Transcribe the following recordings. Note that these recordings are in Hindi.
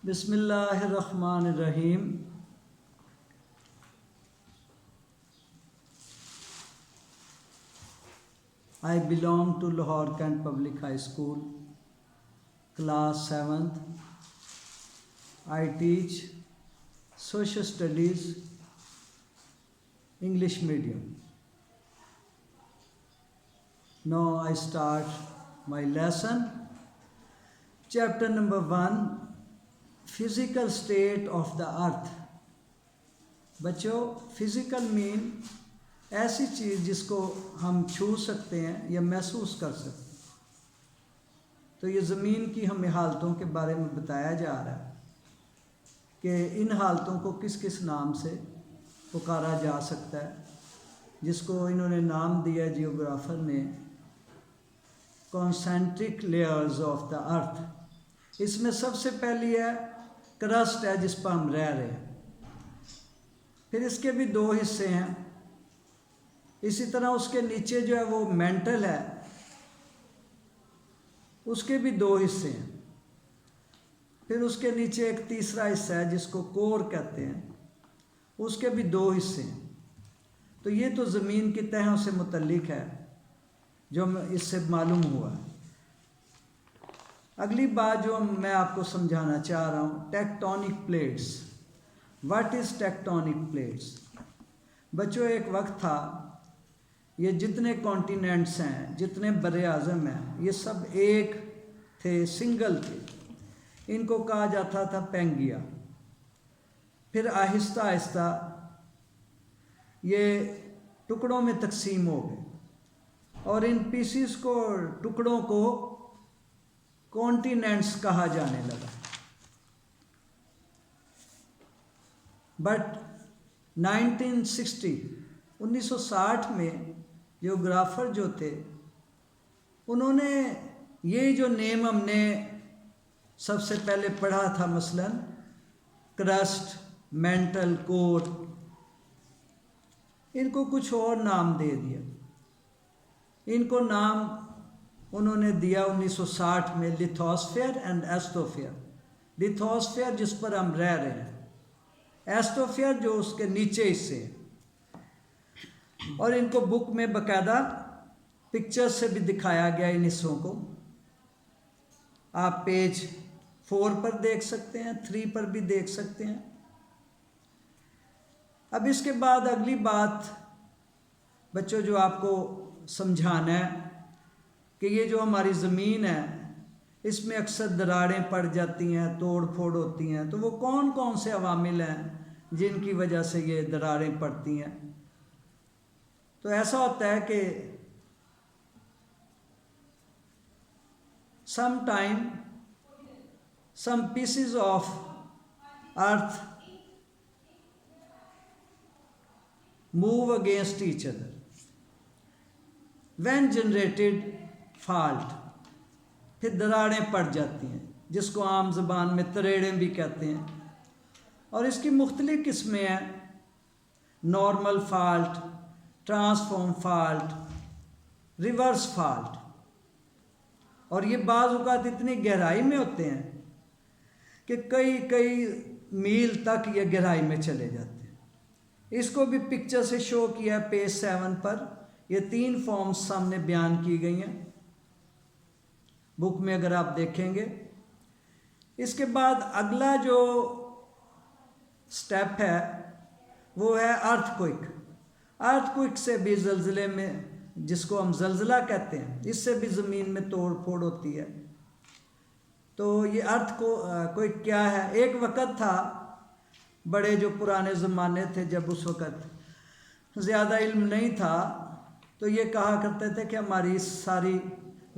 बिस्मिल्लाहिर्रहमानिर्रहीम। I belong to Lahore Kent Public High School, class 7th. I teach social studies, English medium. Now I start my lesson. Chapter number 1, Physical State of the Earth. बच्चों, फिजिकल मीन ऐसी चीज़ जिसको हम छू सकते हैं या महसूस कर सकते हैं। तो ये ज़मीन की हमें हालतों के बारे में बताया जा रहा है कि इन हालतों को किस किस नाम से पुकारा जा सकता है, जिसको इन्होंने नाम दिया जियोग्राफर ने concentric layers of the earth. इसमें सबसे पहली है क्रस्ट है जिस पर हम रह रहे हैं। फिर इसके भी दो हिस्से हैं। इसी तरह उसके नीचे जो है वो मेंटल है, उसके भी दो हिस्से हैं। फिर उसके नीचे एक तीसरा हिस्सा है जिसको कोर कहते हैं, उसके भी दो हिस्से हैं। तो ये तो ज़मीन की तहों से मुतल्लिक है जो इससे मालूम हुआ। अगली बात जो मैं आपको समझाना चाह रहा हूँ, tectonic plates. What is tectonic plates? बच्चों, एक वक्त था ये जितने कॉन्टिनेंट्स हैं, जितने बरे आज़म हैं, ये सब एक थे, सिंगल थे। इनको कहा जाता था पेंगिया। फिर आहिस्ता आहिस्ता ये टुकड़ों में तकसीम हो गए और इन पीसीस को, टुकड़ों को कॉन्टिनेंट्स कहा जाने लगा। बट 1960 में जियोग्राफर जो थे, उन्होंने ये जो नेम हमने सबसे पहले पढ़ा था, मसलन क्रस्ट, मेंटल, कोर, इनको कुछ और नाम दे दिया। इनको नाम उन्होंने दिया 1960 में लिथोस्फीयर एंड एस्ट्रोस्फीयर। लिथोस्फीयर जिस पर हम रह रहे हैं, एस्ट्रोस्फीयर जो उसके नीचे हिस्से। और इनको बुक में बाकायदा पिक्चर्स से भी दिखाया गया इन हिस्सों को। आप पेज 4 पर देख सकते हैं, 3 पर भी देख सकते हैं। अब इसके बाद अगली बात बच्चों जो आपको समझाना है कि ये जो हमारी ज़मीन है, इसमें अक्सर दरारें पड़ जाती हैं, तोड़ फोड़ होती हैं। तो वो कौन कौन से अवामिल हैं जिनकी वजह से ये दरारें पड़ती हैं? तो ऐसा होता है कि sometime some pieces of earth move against each other when generated fault। फिर दरारें पड़ जाती हैं, जिसको आम ज़बान में तरेड़ें भी कहते हैं। और इसकी मुख्तलिफ किस्में हैं, normal fault, transform fault, reverse fault. और ये बाज़ औक़ात इतनी गहराई में होते हैं कि कई कई मील तक ये गहराई में चले जाते हैं। इसको भी पिक्चर से शो किया है पेज 7 पर। ये 3 फॉर्म्स सामने बयान की गई हैं बुक में, अगर आप देखेंगे। इसके बाद अगला जो स्टेप है वो है अर्थक्वेक। अर्थक्वेक से भी ज़लज़ले में, जिसको हम ज़लज़ला कहते हैं, इससे भी ज़मीन में तोड़ फोड़ होती है। तो ये अर्थक्वेक क्या है? एक वक़्त था, बड़े जो पुराने ज़माने थे, जब उस वक़्त ज़्यादा इल्म नहीं था, तो ये कहा करते थे कि हमारी सारी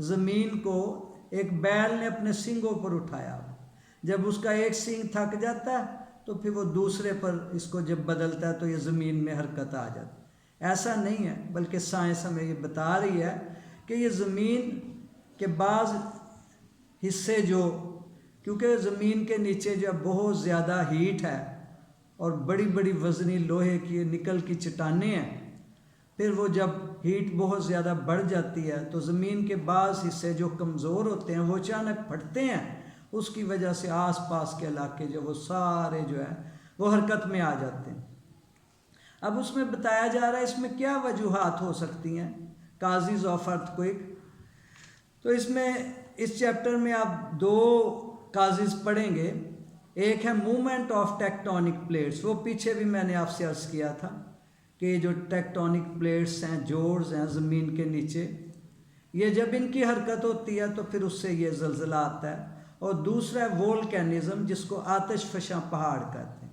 ज़मीन को एक बैल ने अपने सींगों पर उठाया। जब उसका एक सींग थक जाता है तो फिर वो दूसरे पर इसको जब बदलता है तो ये ज़मीन में हरकत आ जाती है। ऐसा नहीं है, बल्कि साइंस हमें ये बता रही है कि ये ज़मीन के बाज़ हिस्से जो, क्योंकि ज़मीन के नीचे जो बहुत ज़्यादा हीट है और बड़ी बड़ी वज़नी लोहे की निकल की चट्टानें हैं, फिर वो जब हीट बहुत ज़्यादा बढ़ जाती है तो ज़मीन के बाज़ हिस्से जो कमज़ोर होते हैं वो अचानक फटते हैं उसकी वजह से आसपास के इलाके जो वो सारे जो है वो हरकत में आ जाते हैं। अब उसमें बताया जा रहा है इसमें क्या वजूहात हो सकती हैं काजेज ऑफ अर्थक्वेक। तो इसमें इस चैप्टर में आप दो काजेज पढ़ेंगे। एक है मूवमेंट ऑफ टेक्टोनिक प्लेट्स, वो पीछे भी मैंने आपसे अर्ज किया था कि जो टेक्टोनिक प्लेट्स हैं, जोर्स हैं ज़मीन के नीचे, ये जब इनकी हरकत होती है तो फिर उससे ये ज़लज़ला आता है। और दूसरा है वोल्केनिज़म, जिसको आतिशफ़शा पहाड़ कहते हैं।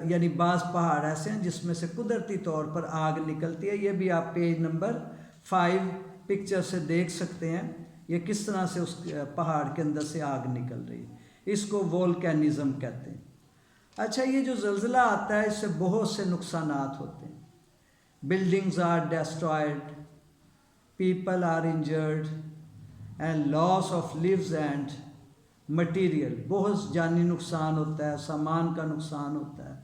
यानी बाज़ पहाड़ ऐसे हैं जिसमें से कुदरती तौर पर आग निकलती है। ये भी आप पेज नंबर 5 पिक्चर से देख सकते हैं ये किस तरह से उस पहाड़ के अंदर से आग निकल रही है। इसको वोल्केनिज़म कहते हैं। अच्छा, ये जो ज़लज़ला आता है इससे बहुत से नुकसानात होते हैं। Buildings are destroyed, people are injured and loss of lives and material, बहुत जानी नुकसान होता है, सामान का नुकसान होता है।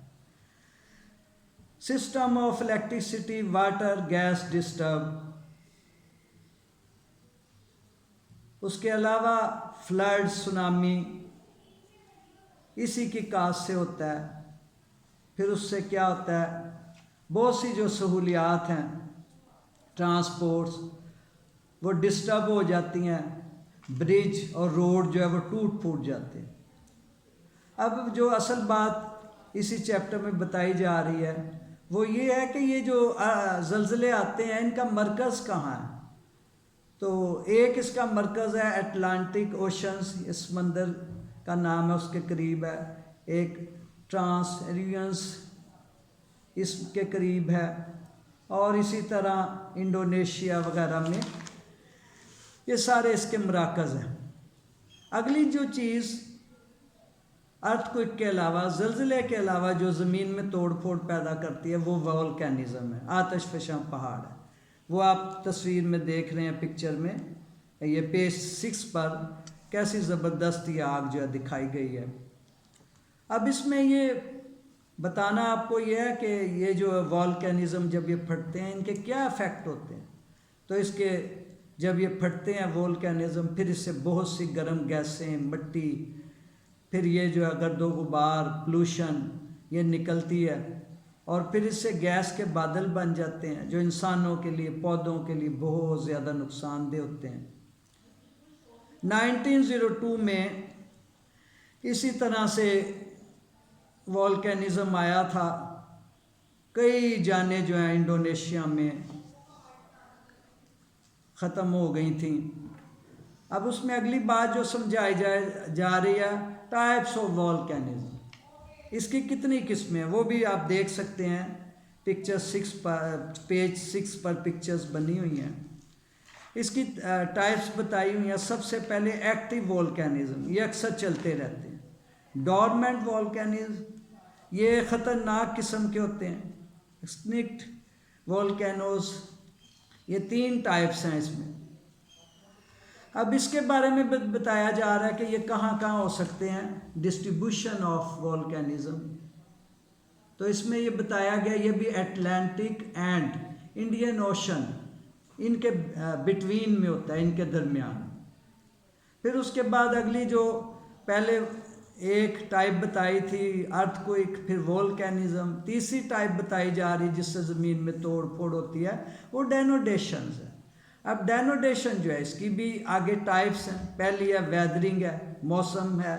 System of electricity, water, gas disturb. उसके अलावा फ्लड, सुनामी इसी की काज से होता है। फिर उससे क्या होता है, बहुत सी जो सहूलियात हैं ट्रांसपोर्ट्स वो डिस्टर्ब हो जाती हैं, ब्रिज और रोड जो है वो टूट फूट जाते हैं। अब जो असल बात इसी चैप्टर में बताई जा रही है वो ये है कि ये जो ज़लज़ले आते हैं इनका मरकज़ कहाँ है। तो एक इसका मरकज़ है अटलांटिक ओशंस, इस समंदर का नाम है, उसके करीब है। एक ट्रांसरियंस इसके करीब है, और इसी तरह इंडोनेशिया वगैरह में ये सारे इसके मराकज़ हैं। अगली जो चीज़ अर्थक्वेक के अलावा, ज़लज़ले के अलावा जो ज़मीन में तोड़ फोड़ पैदा करती है वो वोल्केनिज़म है, आतिशफ़शा पहाड़ है। वो आप तस्वीर में देख रहे हैं पिक्चर में, ये पेज 6 पर कैसी ज़बरदस्त ये आग जो है दिखाई गई है। अब इसमें ये बताना आपको ये है कि ये जो वोल्केनिज़म जब ये फटते हैं इनके क्या इफ़ेक्ट होते हैं। तो इसके जब ये फटते हैं वोल्केनिज़म, फिर इससे बहुत सी गर्म गैसें, मिट्टी, फिर ये जो है गर्दो गुबार, पोल्यूशन ये निकलती है, और फिर इससे गैस के बादल बन जाते हैं जो इंसानों के लिए, पौधों के लिए बहुत ज़्यादा नुकसानदेह होते हैं। 1902 में इसी तरह से वोल्केनिज़म आया था। कई जानें जो हैं इंडोनेशिया में ख़त्म हो गई थी। अब उसमें अगली बात जो समझाई जा रही है, टाइप्स ऑफ वोल्केनिज़म, इसकी कितनी किस्में हैं वो भी आप देख सकते हैं। पिक्चर 6 पर, पेज 6 पर पिक्चर्स बनी हुई हैं, इसकी टाइप्स बताई हुई हैं। सबसे पहले एक्टिव वोल्केनिज़म, ये अक्सर चलते रहते हैं। डॉर्मेंट वोल्केनिज़म, ये ख़तरनाक किस्म के होते हैं। एक्सटिंक्ट वोल्केनोज, ये 3 टाइप्स हैं इसमें। अब इसके बारे में बताया जा रहा है कि ये कहाँ कहाँ हो सकते हैं, डिस्ट्रीब्यूशन ऑफ वोल्केनिज़म। तो इसमें ये बताया गया ये भी अटलांटिक एंड इंडियन ओशन इनके बिटवीन में होता है, इनके दरमियान। फिर उसके बाद अगली जो पहले एक टाइप बताई थी अर्थक्वेक, फिर वोल्केनिज़म, तीसरी टाइप बताई जा रही जिससे ज़मीन में तोड़ फोड़ होती है वो डेनोडेशंस है। अब डेनोडेशन जो है इसकी भी आगे टाइप्स हैं। पहली है वेदरिंग है, मौसम है,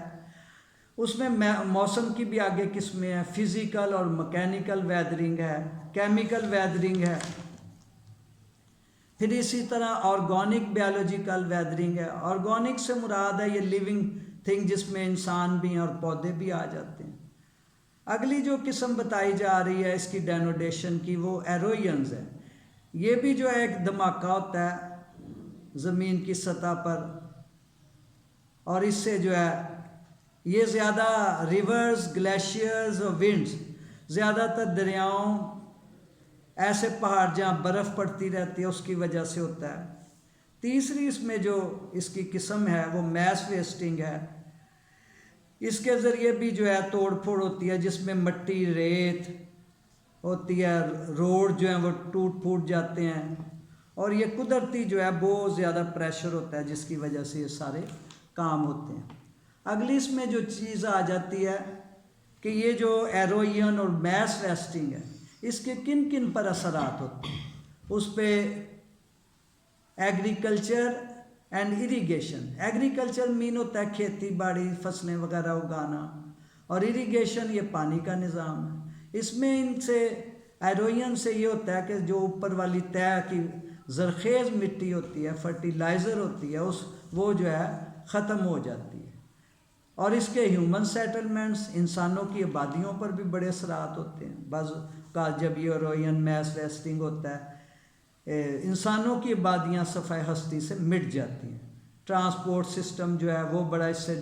उसमें मौसम की भी आगे किस्में हैं। फिज़िकल और मैकेनिकल वेदरिंग है, केमिकल वेदरिंग है, फिर इसी तरह ऑर्गेनिक बायोलॉजिकल वेदरिंग है। ऑर्गेनिक से मुराद है ये लिविंग थिंग जिसमें इंसान भी हैं और पौधे भी आ जाते हैं। अगली जो किस्म बताई जा रही है इसकी डेनोडेशन की वो एरोयंस है। ये भी जो है एक धमाका होता है ज़मीन की सतह पर, और इससे जो है ये ज़्यादा रिवर्स, ग्लेशियर्स और विंड्स, ज़्यादातर दरियाओं, ऐसे पहाड़ जहाँ बर्फ़ पड़ती रहती है उसकी वजह से होता है। तीसरी इसमें जो इसकी किस्म है वो मैस वेस्टिंग है। इसके ज़रिए भी जो है तोड़ फोड़ होती है जिसमें मिट्टी, रेत होती है, रोड जो हैं वो टूट फूट जाते हैं, और ये कुदरती जो है बहुत ज़्यादा प्रेशर होता है जिसकी वजह से ये सारे काम होते हैं। अगली इसमें जो चीज़ आ जाती है कि ये जो एरोजन और मैस वेस्टिंग है, इसके किन किन पर असरात होते हैं। उस पर agriculture and irrigation, agriculture mean होता है खेती बाड़ी फसलें वगैरह उगाना, और इरिगेशन ये पानी का निज़ाम है। इसमें इनसे एरोजन से ये होता है कि जो ऊपर वाली तय की ज़रखेज़ मिट्टी होती है, फर्टिलाइज़र होती है, वो जो है ख़त्म हो जाती है। और इसके ह्यूमन सेटलमेंट्स, इंसानों की आबादियों पर भी बड़े असरात होते हैं। बाज़ का जब ये एरोजन मैस वेस्टिंग होता है, इंसानों की आबादियाँ सफ़ाए हस्ती से मिट जाती हैं। ट्रांसपोर्ट सिस्टम जो है वो बड़ा इससे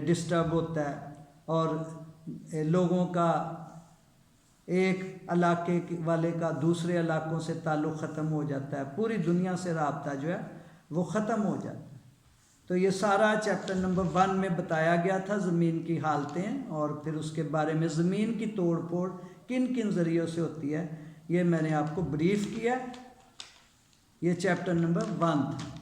डिस्टर्ब होता है, और लोगों का एक इलाके वाले का दूसरे इलाकों से ताल्लुक़ ख़त्म हो जाता है, पूरी दुनिया से राब्ता जो है वो ख़त्म हो जाता है। तो ये सारा चैप्टर नंबर 1 में बताया गया था ज़मीन की हालतें, और फिर उसके बारे में ज़मीन की तोड़ फोड़ किन किन ज़रियों से होती है, ये मैंने आपको ब्रीफ किया। ये चैप्टर नंबर 1 था।